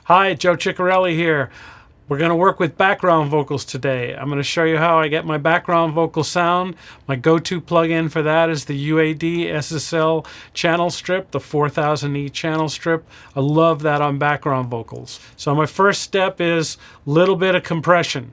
Hi, Joe Chiccarelli here. We're going to work with background vocals today. I'm going to show you how I get my background vocal sound. My go-to plugin for that is the UAD SSL channel strip, the 4000E channel strip. I love that on background vocals. So my first step is a little bit of compression.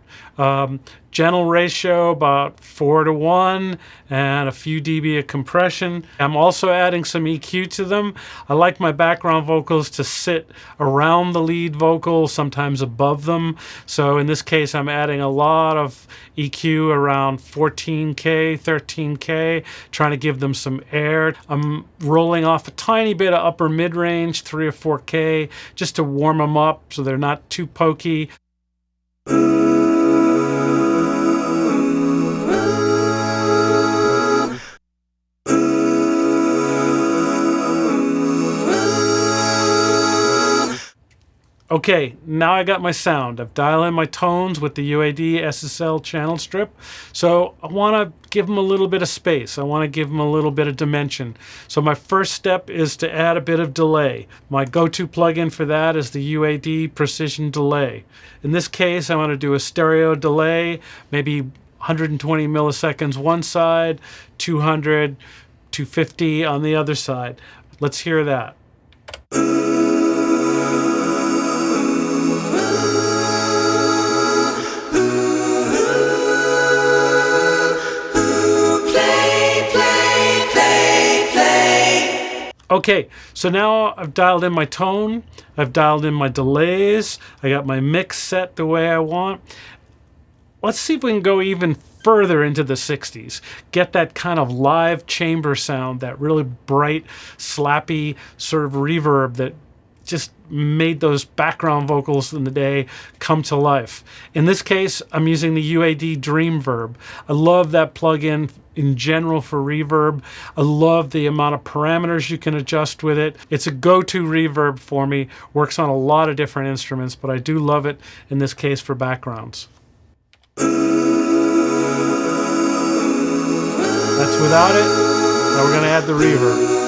Gentle ratio, about 4:1, and a few dB of compression. I'm also adding some EQ to them. I like my background vocals to sit around the lead vocal, sometimes above them. So in this case, I'm adding a lot of EQ around 14K, 13K, trying to give them some air. I'm rolling off a tiny bit of upper mid-range, 3 or 4K, just to warm them up so they're not too pokey. Okay, now I got my sound. I've dialed in my tones with the UAD SSL channel strip. So I want to give them a little bit of space. I want to give them a little bit of dimension. So my first step is to add a bit of delay. My go-to plugin for that is the UAD Precision Delay. In this case, I want to do a stereo delay, maybe 120 milliseconds one side, 200, 250 on the other side. Let's hear that. Okay, so now I've dialed in my tone, I've dialed in my delays, I got my mix set the way I want. Let's see if we can go even further into the 60s. Get that kind of live chamber sound, that really bright, slappy sort of reverb that just made those background vocals in the day come to life. In this case, I'm using the UAD DreamVerb. I love that plugin in general for reverb. I love the amount of parameters you can adjust with it. It's a go-to reverb for me. Works on a lot of different instruments, but I do love it in this case for backgrounds. That's without it. Now we're going to add the reverb.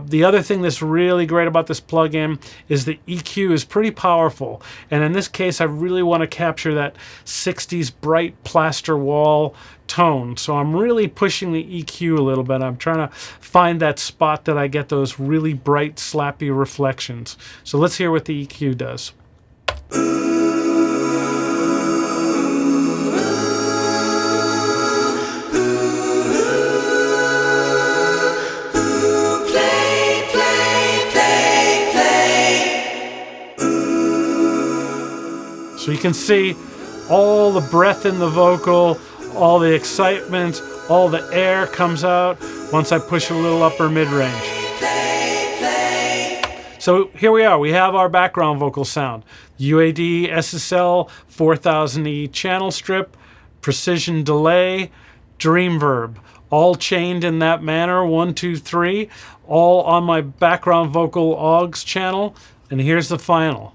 The other thing that's really great about this plugin is the EQ is pretty powerful. And in this case, I really want to capture that 60s bright plaster wall tone. So I'm really pushing the EQ a little bit. I'm trying to find that spot that I get those really bright, slappy reflections. So let's hear what the EQ does. So you can see all the breath in the vocal, all the excitement, all the air comes out once I push a little upper mid-range. So here we are. We have our background vocal sound. UAD SSL 4000E channel strip, precision delay, DreamVerb. All chained in that manner, 1, 2, 3, all on my background vocal AUX channel. And here's the final.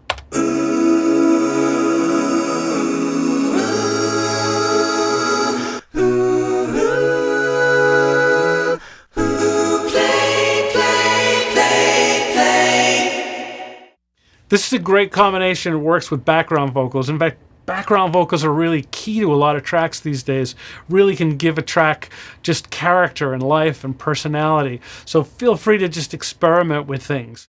This is a great combination. It works with background vocals. In fact, background vocals are really key to a lot of tracks these days. Really can give a track just character and life and personality. So feel free to just experiment with things.